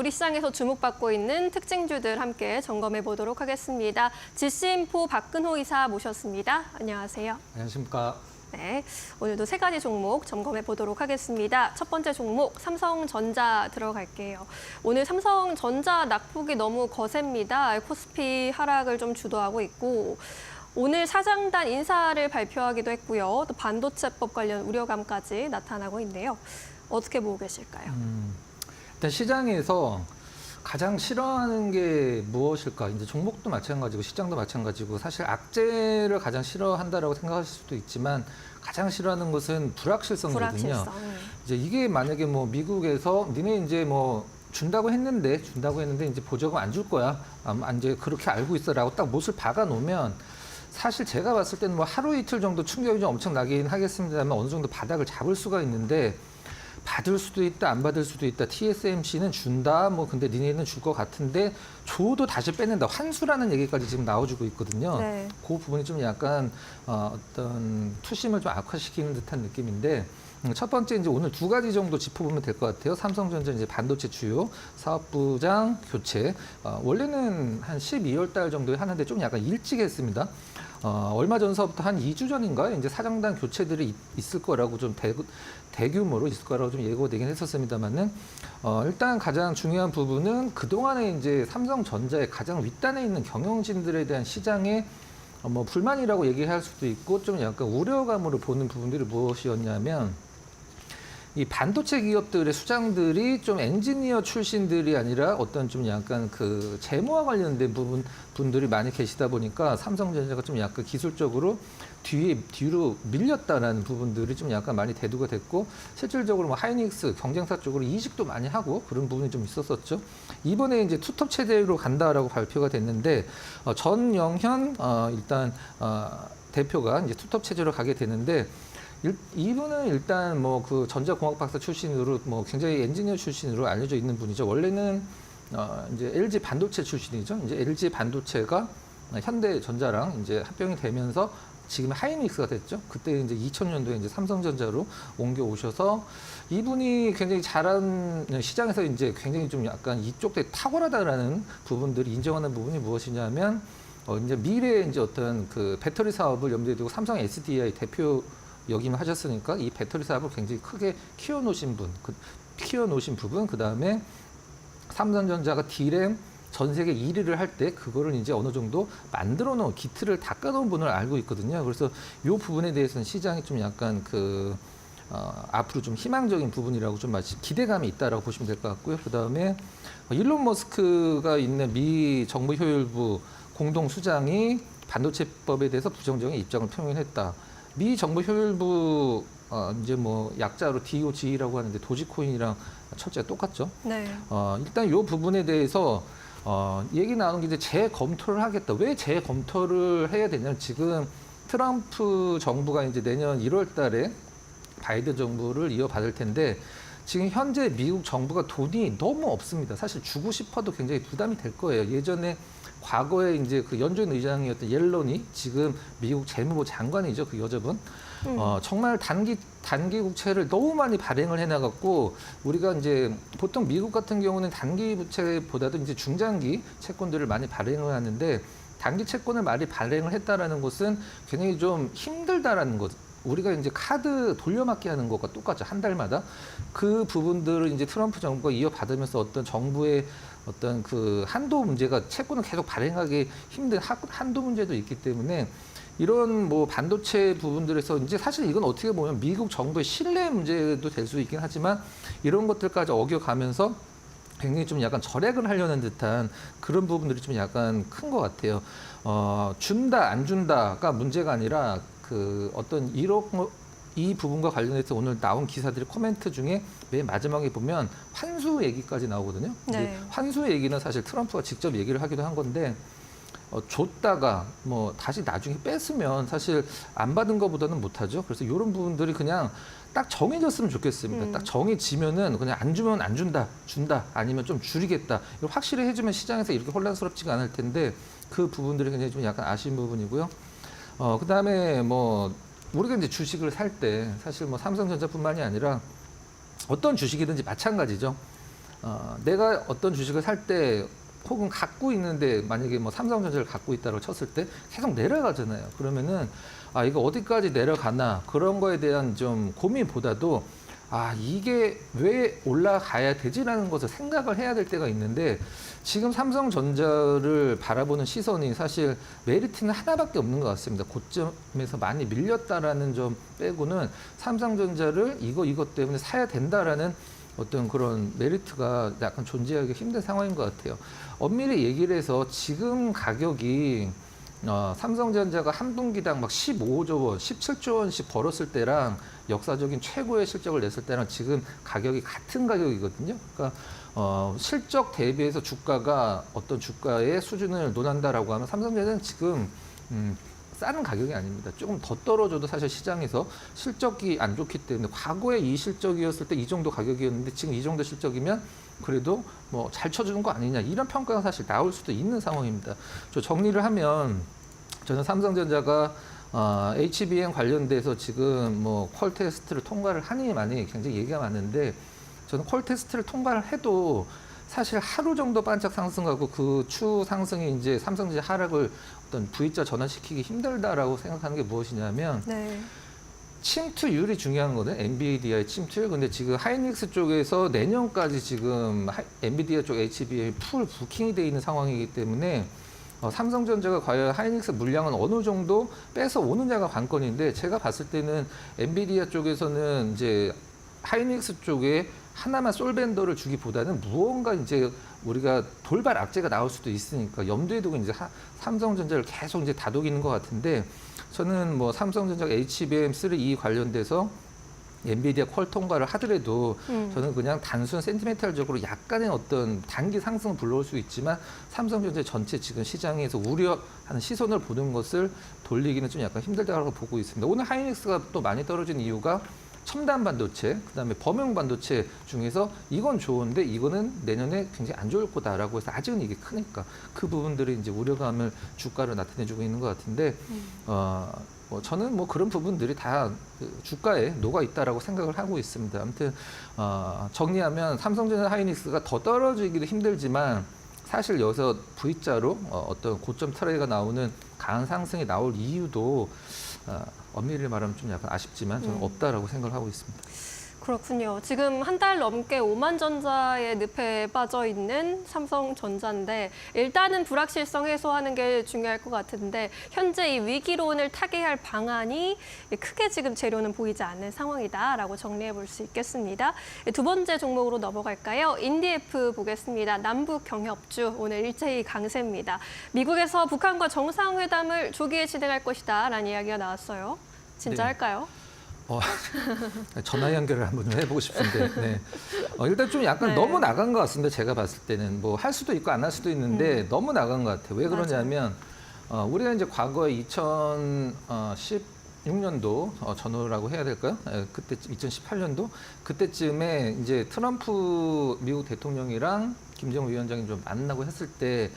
우리 시장에서 주목받고 있는 특징주들 함께 점검해 보도록 하겠습니다. GC인포 박근호 이사 모셨습니다. 안녕하세요. 안녕하십니까. 네, 오늘도 세 가지 종목 점검해 보도록 하겠습니다. 첫 번째 종목 삼성전자 들어갈게요. 오늘 삼성전자 낙폭이 너무 거셉니다. 코스피 하락을 좀 주도하고 있고 오늘 사장단 인사를 발표하기도 했고요. 또 반도체법 관련 우려감까지 나타나고 있네요. 어떻게 보고 계실까요? 일단 시장에서 가장 싫어하는 게 무엇일까? 이제 종목도 마찬가지고 시장도 마찬가지고 사실 악재를 가장 싫어한다라고 생각하실 수도 있지만 가장 싫어하는 것은 불확실성이거든요. 불확실성. 이제 이게 만약에 뭐 미국에서 니네 이제 뭐 준다고 했는데 이제 보조금 안 줄 거야. 이제 그렇게 알고 있어라고 딱 못을 박아 놓으면 사실 제가 봤을 때는 뭐 하루 이틀 정도 충격이 좀 엄청 나긴 하겠습니다만 어느 정도 바닥을 잡을 수가 있는데 받을 수도 있다, 안 받을 수도 있다. TSMC는 준다, 뭐 근데 니네는 줄 것 같은데 줘도 다시 빼낸다. 환수라는 얘기까지 지금 나와주고 있거든요. 네. 그 부분이 좀 약간 어떤 투심을 좀 악화시키는 듯한 느낌인데 첫 번째 이제 오늘 두 가지 정도 짚어보면 될 것 같아요. 삼성전자 이제 반도체 주요 사업부장 교체. 원래는 한 12월 달 정도에 하는데 좀 약간 일찍 했습니다. 얼마 전서부터 한 2주 전인가 이제 사장단 교체들이 있을 거라고 좀 대규모로 있을 거라고 좀 예고가 되긴 했었습니다만은 일단 가장 중요한 부분은 그동안에 이제 삼성전자의 가장 윗단에 있는 경영진들에 대한 시장의 뭐 불만이라고 얘기할 수도 있고 좀 약간 우려감으로 보는 부분들이 무엇이었냐면 이 반도체 기업들의 수장들이 좀 엔지니어 출신들이 아니라 어떤 좀 약간 그 재무와 관련된 분들이 많이 계시다 보니까 삼성전자가 좀 약간 기술적으로 뒤로 밀렸다라는 부분들이 좀 약간 많이 대두가 됐고 실질적으로 뭐 하이닉스 경쟁사 쪽으로 이직도 많이 하고 그런 부분이 좀 있었었죠. 이번에 이제 투톱 체제로 간다라고 발표가 됐는데 전영현 일단 대표가 이제 투톱 체제로 가게 되는데 이분은 일단 뭐 그 전자공학 박사 출신으로 뭐 굉장히 엔지니어 출신으로 알려져 있는 분이죠. 원래는 이제 LG 반도체 출신이죠. 이제 LG 반도체가 현대전자랑 이제 합병이 되면서 지금 하이닉스가 됐죠. 그때 이제 2000년도에 이제 삼성전자로 옮겨 오셔서 이분이 굉장히 잘한 시장에서 이제 굉장히 좀 약간 이쪽 때 탁월하다라는 부분들이 인정하는 부분이 무엇이냐면 이제 미래의 이제 어떤 그 배터리 사업을 염두에 두고 삼성 SDI 대표 역임을 하셨으니까 이 배터리 사업을 굉장히 크게 키워놓으신 부분, 그 다음에 삼성전자가 D램 전 세계 1위를 할 때 그거를 이제 어느 정도 만들어 놓은 기틀을 닦아놓은 분을 알고 있거든요. 그래서 이 부분에 대해서는 시장이 좀 약간 앞으로 좀 희망적인 부분이라고 좀 기대감이 있다라고 보시면 될 것 같고요. 그 다음에 일론 머스크가 있는 미 정부 효율부 공동 수장이 반도체법에 대해서 부정적인 입장을 표명했다. 미 정부 효율부 이제 뭐 약자로 DOG라고 하는데 도지코인이랑 철자가 똑같죠. 네. 일단 이 부분에 대해서 얘기 나오는 게 이제 재검토를 하겠다. 왜 재검토를 해야 되냐면 지금 트럼프 정부가 이제 내년 1월 달에 바이든 정부를 이어받을 텐데 지금 현재 미국 정부가 돈이 너무 없습니다. 사실 주고 싶어도 굉장히 부담이 될 거예요. 예전에 과거에 이제 그 연준 의장이었던 옐런이 지금 미국 재무부 장관이죠. 그 여자분. 정말 단기 국채를 너무 많이 발행을 해나갔고 우리가 이제 보통 미국 같은 경우는 단기 부채보다도 이제 중장기 채권들을 많이 발행을 하는데 단기 채권을 많이 발행을 했다라는 것은 굉장히 좀 힘들다라는 것. 우리가 이제 카드 돌려막기 하는 것과 똑같죠. 한 달마다. 그 부분들을 이제 트럼프 정부가 이어받으면서 어떤 정부의 어떤 그 한도 문제가 채권을 계속 발행하기 힘든 한도 문제도 있기 때문에 이런 뭐 반도체 부분들에서 이제 사실 이건 어떻게 보면 미국 정부의 신뢰 문제도 될 수 있긴 하지만 이런 것들까지 어겨가면서 굉장히 좀 약간 절약을 하려는 듯한 그런 부분들이 좀 약간 큰 것 같아요. 준다 안 준다가 문제가 아니라 그 어떤 이 부분과 관련해서 오늘 나온 기사들의 코멘트 중에 맨 마지막에 보면 환수 얘기까지 나오거든요. 네. 환수 얘기는 사실 트럼프가 직접 얘기를 하기도 한 건데 줬다가 뭐 다시 나중에 뺐으면 사실 안 받은 것보다는 못하죠. 그래서 이런 부분들이 그냥 딱 정해졌으면 좋겠습니다. 딱 정해지면은 그냥 안 주면 안 준다, 준다, 아니면 좀 줄이겠다. 이걸 확실히 해주면 시장에서 이렇게 혼란스럽지가 않을 텐데 그 부분들이 굉장히 좀 약간 아쉬운 부분이고요. 그 다음에 뭐 우리가 이제 주식을 살 때 사실 뭐 삼성전자뿐만이 아니라 어떤 주식이든지 마찬가지죠. 내가 어떤 주식을 살 때 혹은 갖고 있는데 만약에 뭐 삼성전자를 갖고 있다고 쳤을 때 계속 내려가잖아요. 그러면은 이거 어디까지 내려가나 그런 거에 대한 좀 고민보다도 이게 왜 올라가야 되지라는 것을 생각을 해야 될 때가 있는데 지금 삼성전자를 바라보는 시선이 사실 메리트는 하나밖에 없는 것 같습니다. 고점에서 많이 밀렸다라는 점 빼고는 삼성전자를 이것 때문에 사야 된다라는 어떤 그런 메리트가 약간 존재하기 힘든 상황인 것 같아요. 엄밀히 얘기를 해서 지금 가격이 삼성전자가 한 분기당 막 15조 원, 17조 원씩 벌었을 때랑 역사적인 최고의 실적을 냈을 때랑 지금 가격이 같은 가격이거든요. 그러니까 실적 대비해서 주가가 어떤 주가의 수준을 논한다라고 하면 삼성전자는 지금 싸는 가격이 아닙니다. 조금 더 떨어져도 사실 시장에서 실적이 안 좋기 때문에 과거에 이 실적이었을 때 이 정도 가격이었는데 지금 이 정도 실적이면 그래도 뭐 잘 쳐주는 거 아니냐 이런 평가가 사실 나올 수도 있는 상황입니다. 저 정리를 하면 저는 삼성전자가 HBM 관련돼서 지금 뭐 퀄 테스트를 통과를 하니 많이 굉장히 얘기가 많은데 저는 퀄 테스트를 통과를 해도 사실 하루 정도 반짝 상승하고 그 추 상승이 이제 삼성전자 하락을 어떤 V자 전환시키기 힘들다라고 생각하는 게 무엇이냐면 네. 침투율이 중요한 거는 엔비디아의 침투율. 근데 지금 하이닉스 쪽에서 내년까지 지금 엔비디아 쪽 HBM 풀 부킹이 돼 있는 상황이기 때문에 삼성전자가 과연 하이닉스 물량은 어느 정도 뺏어 오느냐가 관건인데 제가 봤을 때는 엔비디아 쪽에서는 이제 하이닉스 쪽에 하나만 솔벤더를 주기보다는 무언가 이제 우리가 돌발 악재가 나올 수도 있으니까 염두에 두고 이제 삼성전자를 계속 이제 다독이는 것 같은데 저는 뭐 삼성전자가 HBM3E 관련돼서 엔비디아 퀄 통과를 하더라도 저는 그냥 단순 센티멘탈적으로 약간의 어떤 단기 상승을 불러올 수 있지만 삼성전자 전체 지금 시장에서 우려하는 시선을 보는 것을 돌리기는 좀 약간 힘들다고 보고 있습니다. 오늘 하이닉스가 또 많이 떨어진 이유가 첨단 반도체, 그다음에 범용 반도체 중에서 이건 좋은데 이거는 내년에 굉장히 안 좋을 거다라고 해서 아직은 이게 크니까 그 부분들이 이제 우려감을 주가로 나타내주고 있는 것 같은데 저는 뭐 그런 부분들이 다 주가에 녹아 있다라고 생각을 하고 있습니다. 아무튼 정리하면 삼성전자 하이닉스가 더 떨어지기도 힘들지만 사실 여기서 V자로 어떤 고점 트레이가 나오는 강한 상승이 나올 이유도 엄밀히 말하면 좀 약간 아쉽지만 저는 없다라고 생각을 하고 있습니다. 그렇군요. 지금 한 달 넘게 5만 전자의 늪에 빠져 있는 삼성전자인데 일단은 불확실성 해소하는 게 중요할 것 같은데 현재 이 위기론을 타개할 방안이 크게 지금 재료는 보이지 않는 상황이다라고 정리해 볼 수 있겠습니다. 두 번째 종목으로 넘어갈까요? 인디에프 보겠습니다. 남북 경협주 오늘 일제히 강세입니다. 미국에서 북한과 정상회담을 조기에 진행할 것이다라는 이야기가 나왔어요. 진짜 네. 할까요? 전화 연결을 한번 좀 해보고 싶은데 네. 일단 좀 약간 네. 너무 나간 것 같습니다. 제가 봤을 때는 뭐 할 수도 있고 안 할 수도 있는데 너무 나간 것 같아요. 왜 그러냐면 우리가 이제 과거에 2016년도 전후라고 해야 될까요? 그때 2018년도 그때쯤에 이제 트럼프 미국 대통령이랑 김정은 위원장이 좀 만나고 했을 때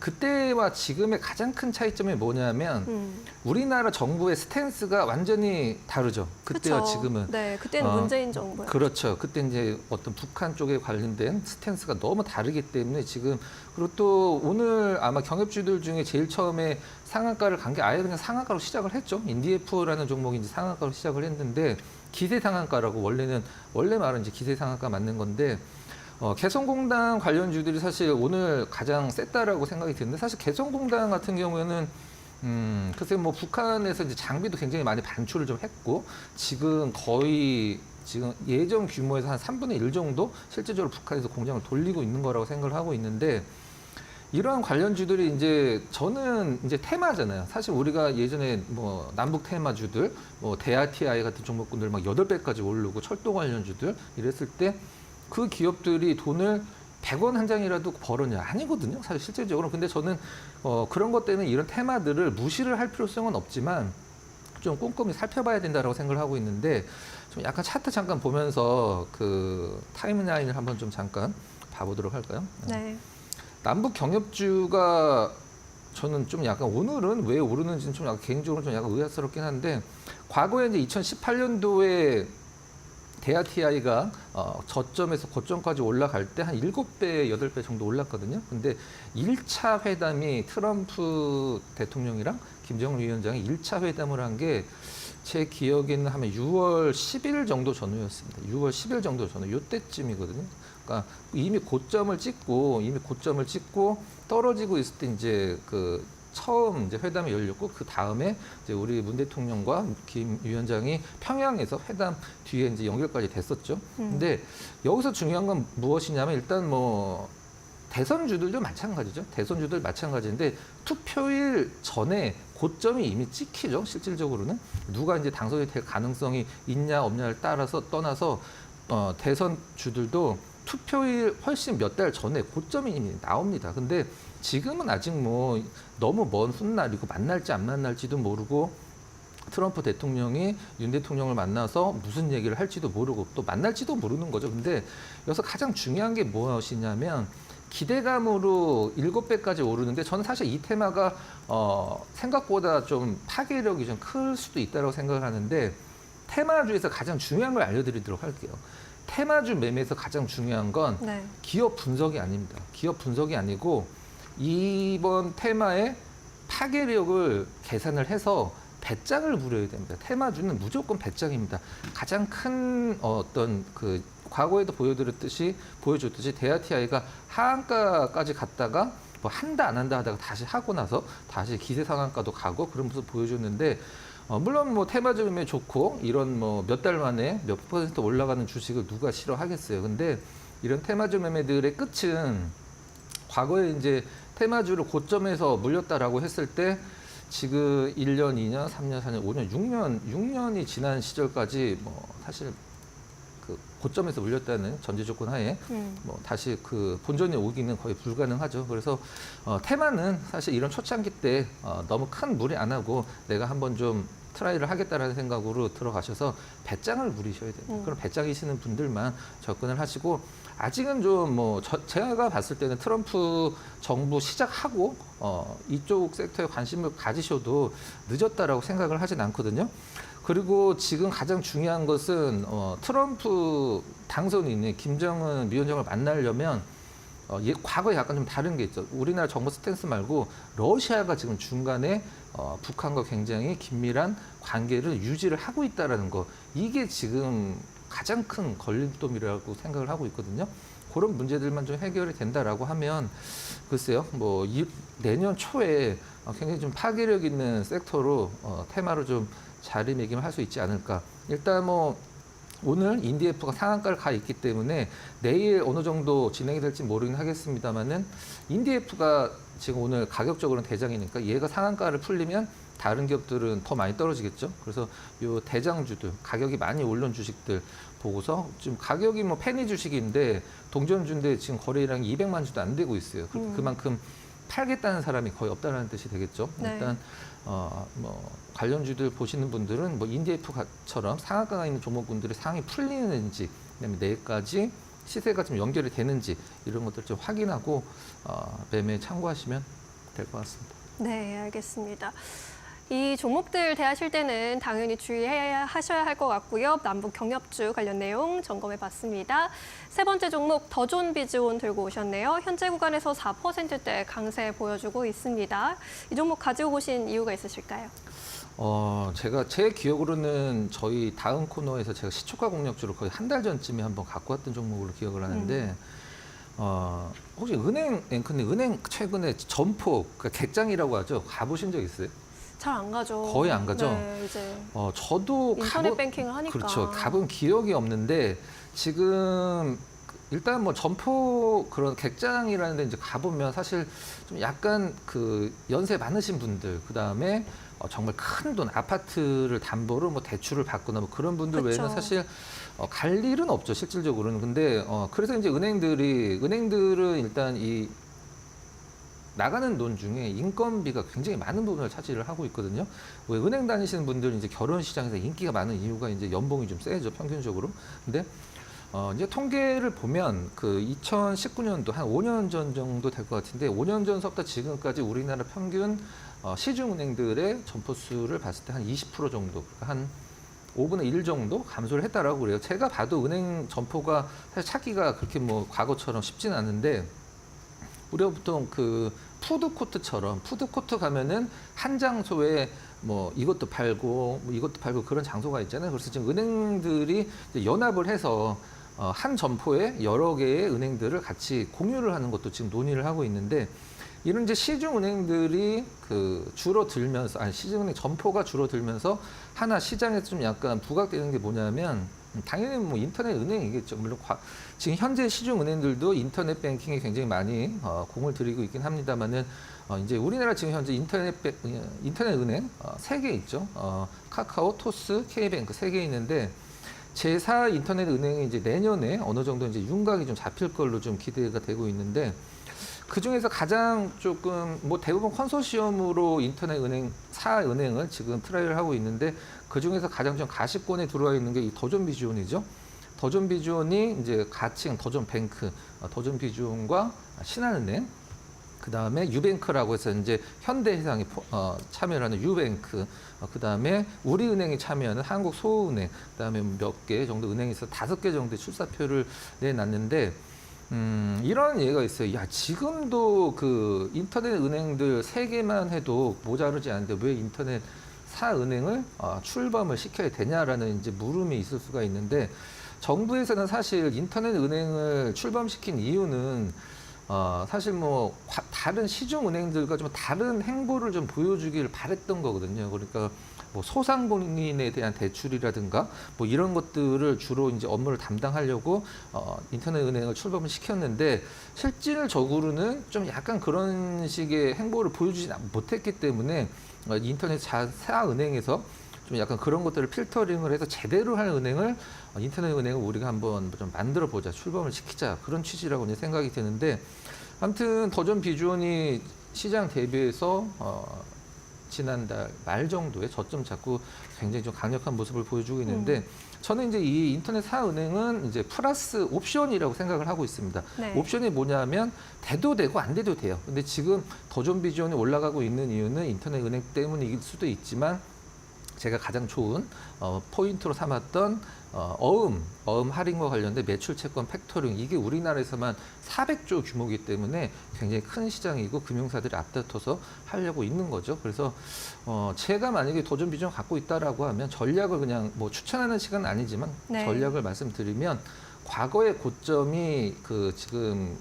그때와 지금의 가장 큰 차이점이 뭐냐면 우리나라 정부의 스탠스가 완전히 다르죠. 그때와 그쵸. 지금은. 네, 그때는 문재인 정부요. 그렇죠. 그때 이제 어떤 북한 쪽에 관련된 스탠스가 너무 다르기 때문에 지금 그리고 또 오늘 아마 경협주들 중에 제일 처음에 상한가를 간 게 아예 그냥 상한가로 시작을 했죠. 인디에프라는 종목이 이제 상한가로 시작을 했는데 기세 상한가라고 원래 말은 이제 기세 상한가 맞는 건데 개성공단 관련주들이 사실 오늘 가장 셌다라고 생각이 드는데 사실 개성공단 같은 경우에는 글쎄 뭐 북한에서 이제 장비도 굉장히 많이 반출을 좀 했고 지금 거의 지금 예전 규모에서 한 3분의 1 정도 실제적으로 북한에서 공장을 돌리고 있는 거라고 생각을 하고 있는데 이러한 관련주들이 이제 저는 이제 테마잖아요. 사실 우리가 예전에 뭐 남북 테마주들, 뭐 대아TI 같은 종목군들 막 8배까지 오르고 철도 관련주들 이랬을 때 그 기업들이 돈을 100원 한 장이라도 벌었냐? 아니거든요. 사실 실제적으로. 근데 저는 그런 것 때문에 이런 테마들을 무시를 할 필요성은 없지만 좀 꼼꼼히 살펴봐야 된다고 생각을 하고 있는데 좀 약간 차트 잠깐 보면서 그 타임라인을 한번 좀 잠깐 봐보도록 할까요? 네. 남북 경협주가 저는 좀 약간 오늘은 왜 오르는지는 좀 약간 개인적으로 좀 약간 의아스럽긴 한데 과거에 이제 2018년도에 대하 TI가 저점에서 고점까지 올라갈 때 한 7배, 8배 정도 올랐거든요. 근데 1차 회담이 트럼프 대통령이랑 김정은 위원장이 1차 회담을 한 게 제 기억에는 하면 6월 10일 정도 전후였습니다. 6월 10일 정도 전후, 요때쯤이거든요. 그러니까 이미 고점을 찍고 떨어지고 있을 때 이제 그 처음 이제 회담이 열렸고 그 다음에 이제 우리 문 대통령과 김 위원장이 평양에서 회담 뒤에 이제 연결까지 됐었죠. 근데 여기서 중요한 건 무엇이냐면 일단 뭐 대선주들도 마찬가지죠. 대선주들 마찬가지인데 투표일 전에 고점이 이미 찍히죠. 실질적으로는 누가 이제 당선이 될 가능성이 있냐 없냐를 따라서 떠나서 대선주들도 투표일 훨씬 몇 달 전에 고점이 이미 나옵니다. 근데 지금은 아직 뭐 너무 먼 훗날이고 만날지 안 만날지도 모르고 트럼프 대통령이 윤 대통령을 만나서 무슨 얘기를 할지도 모르고 또 만날지도 모르는 거죠. 근데 여기서 가장 중요한 게 무엇이냐면 기대감으로 7배까지 오르는데 저는 사실 이 테마가 생각보다 좀 파괴력이 좀 클 수도 있다고 생각을 하는데 테마주에서 가장 중요한 걸 알려드리도록 할게요. 테마주 매매에서 가장 중요한 건 네. 기업 분석이 아닙니다. 기업 분석이 아니고 이번 테마의 파괴력을 계산을 해서 배짱을 부려야 됩니다. 테마주는 무조건 배짱입니다. 가장 큰 어떤 그 과거에도 보여줬듯이 대하 TI가 하한가까지 갔다가 뭐 한다 안 한다 하다가 다시 하고 나서 다시 기세 상한가도 가고 그런 모습 보여줬는데 물론 뭐 테마주 매매 좋고 이런 뭐 몇 달 만에 몇 % 올라가는 주식을 누가 싫어하겠어요. 근데 이런 테마주 매매들의 끝은 과거에 이제 테마주를 고점에서 물렸다라고 했을 때 지금 1년, 2년, 3년, 4년, 5년, 6년이 지난 시절까지 뭐 사실 그 고점에서 물렸다는 전제 조건 하에 뭐 다시 그 본전에 오기는 거의 불가능하죠. 그래서 테마는 사실 이런 초창기 때 너무 큰 무리 안 하고 내가 한번 좀 트라이를 하겠다라는 생각으로 들어가셔서 배짱을 부리셔야 됩니다. 그럼 배짱이시는 분들만 접근을 하시고 아직은 좀 뭐 제가 봤을 때는 트럼프 정부 시작하고 이쪽 섹터에 관심을 가지셔도 늦었다라고 생각을 하진 않거든요. 그리고 지금 가장 중요한 것은 트럼프 당선이 있는 김정은 위원장을 만나려면 과거에 약간 좀 다른 게 있죠. 우리나라 정부 스탠스 말고 러시아가 지금 중간에 북한과 굉장히 긴밀한 관계를 유지를 하고 있다는 거. 이게 지금 가장 큰 걸림돌이라고 생각을 하고 있거든요. 그런 문제들만 좀 해결이 된다라고 하면 글쎄요, 뭐 내년 초에 굉장히 좀 파괴력 있는 섹터로 테마로 좀 자리매김을 할 수 있지 않을까. 일단 뭐 오늘 인디에프가 상한가를 가 있기 때문에 내일 어느 정도 진행이 될지 모르긴 하겠습니다만은 인디에프가 지금 오늘 가격적으로는 대장이니까 얘가 상한가를 풀리면 다른 기업들은 더 많이 떨어지겠죠. 그래서 요 대장주들 가격이 많이 오른 주식들 보고서 지금 가격이 뭐 페니 주식인데 동전주인데 지금 거래량이 200만 주도 안 되고 있어요. 그만큼 팔겠다는 사람이 거의 없다는 뜻이 되겠죠. 네. 일단 뭐 관련주들 보시는 분들은 뭐 인디에프처럼 상한가가 있는 종목군들이 상이 풀리는지, 그다음에 내일까지 시세가 좀 연결이 되는지 이런 것들 좀 확인하고 매매에 참고하시면 될 것 같습니다. 네, 알겠습니다. 이 종목들 대하실 때는 당연히 주의하셔야 할 것 같고요. 남북 경협주 관련 내용 점검해 봤습니다. 세 번째 종목 더존 비즈온 들고 오셨네요. 현재 구간에서 4%대 강세 보여주고 있습니다. 이 종목 가지고 오신 이유가 있으실까요? 제가 제 기억으로는 저희 다음 코너에서 제가 시초가 공략주를 거의 한 달 전쯤에 한번 갖고 왔던 종목으로 기억을 하는데 혹시 은행 앵커님 은행 최근에 점포 그러니까 객장이라고 하죠. 가보신 적 있어요? 잘 안 가죠. 거의 안 가죠? 네, 이제 저도 인터넷 뱅킹을 하니까. 그렇죠. 가본 기억이 없는데 지금 일단 뭐 점포 그런 객장이라는 데 이제 가보면 사실 좀 약간 그 연세 많으신 분들 그다음에 정말 큰 돈 아파트를 담보로 뭐 대출을 받거나 뭐 그런 분들 그쵸. 외에는 사실 갈 일은 없죠. 실질적으로는. 근데 그래서 이제 은행들은 일단 이 나가는 돈 중에 인건비가 굉장히 많은 부분을 차지를 하고 있거든요. 왜 은행 다니시는 분들은 이제 결혼 시장에서 인기가 많은 이유가 이제 연봉이 좀 세죠, 평균적으로. 근데 이제 통계를 보면 그 2019년도 한 5년 전 정도 될 것 같은데 5년 전서부터 지금까지 우리나라 평균 시중은행들의 점포 수를 봤을 때 한 20% 정도, 그러니까 한 5분의 1 정도 감소를 했다라고 그래요. 제가 봐도 은행 점포가 사실 찾기가 그렇게 뭐 과거처럼 쉽지는 않은데 우리가 보통 그 푸드코트처럼 푸드코트 가면은 한 장소에 뭐 이것도 팔고 뭐 이것도 팔고 그런 장소가 있잖아요. 그래서 지금 은행들이 이제 연합을 해서 한 점포에 여러 개의 은행들을 같이 공유를 하는 것도 지금 논의를 하고 있는데 이런 이제 시중 은행들이 그 줄어들면서 아니 시중 은행 점포가 줄어들면서 하나 시장에서 좀 약간 부각되는 게 뭐냐면 당연히 뭐 인터넷 은행이겠죠. 물론 지금 현재 시중 은행들도 인터넷 뱅킹에 굉장히 많이 공을 들이고 있긴 합니다만은 이제 우리나라 지금 현재 인터넷 은행 세 개 있죠. 카카오, 토스, K뱅크 세 개 있는데 제4 인터넷 은행이 이제 내년에 어느 정도 이제 윤곽이 좀 잡힐 걸로 좀 기대가 되고 있는데 그 중에서 가장 조금 뭐 대부분 컨소시엄으로 인터넷 은행 4은행을 지금 트라이를 하고 있는데 그 중에서 가장 좀 가시권에 들어와 있는 게 이 더존비주온이죠. 더존비주온이 이제 가칭 더존뱅크, 더존비주온과 신한은행, 그 다음에 유뱅크라고 해서 이제 현대해상이 참여를 하는 유뱅크, 그 다음에 우리은행이 참여하는 한국소은행, 그 다음에 몇 개 정도 은행이 있어 5개 정도의 출사표를 내놨는데 이런 예가 있어요. 야, 지금도 그 인터넷 은행들 3개만 해도 모자르지 않은데 왜 인터넷 4은행을 출범을 시켜야 되냐라는 이제 물음이 있을 수가 있는데 정부에서는 사실 인터넷 은행을 출범시킨 이유는 사실 뭐 다른 시중 은행들과 좀 다른 행보를 좀 보여주길 바랬던 거거든요. 그러니까 뭐 소상공인에 대한 대출이라든가 뭐 이런 것들을 주로 이제 업무를 담당하려고 인터넷 은행을 출범을 시켰는데 실질적으로는 좀 약간 그런 식의 행보를 보여주지 못했기 때문에 인터넷 사 은행에서 좀 약간 그런 것들을 필터링을 해서 제대로 할 은행을 인터넷 은행을 우리가 한번 좀 만들어 보자, 출범을 시키자 그런 취지라고 이제 생각이 드는데 아무튼 더존 비주온이 시장 대비해서 지난달 말 정도에 저점 잡고 굉장히 좀 강력한 모습을 보여주고 있는데 저는 이제 이 인터넷 사은행은 이제 플러스 옵션이라고 생각을 하고 있습니다. 네. 옵션이 뭐냐면 돼도 되고 안 돼도 돼요. 근데 지금 더존 비주온이 올라가고 있는 이유는 인터넷 은행 때문일 수도 있지만 제가 가장 좋은 포인트로 삼았던 어음 할인과 관련된 매출 채권 팩토링 이게 우리나라에서만 400조 규모이기 때문에 굉장히 큰 시장이고 금융사들이 앞다퉈서 하려고 있는 거죠. 그래서 제가 만약에 도전 비전을 갖고 있다라고 하면 전략을 그냥 뭐 추천하는 시간은 아니지만 네. 전략을 말씀드리면 과거의 고점이 그 지금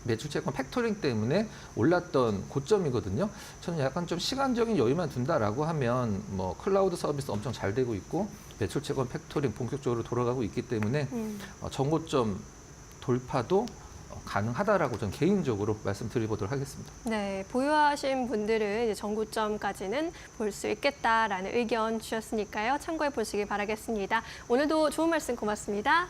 매출 채권 팩토링 때문에 올랐던 고점이거든요. 저는 약간 좀 시간적인 여유만 둔다라고 하면 뭐 클라우드 서비스 엄청 잘 되고 있고 매출 채권 팩토링 본격적으로 돌아가고 있기 때문에 전고점 돌파도 가능하다라고 저는 개인적으로 말씀드려보도록 하겠습니다. 네, 보유하신 분들은 이제 전고점까지는 볼 수 있겠다라는 의견 주셨으니까요. 참고해 보시기 바라겠습니다. 오늘도 좋은 말씀 고맙습니다.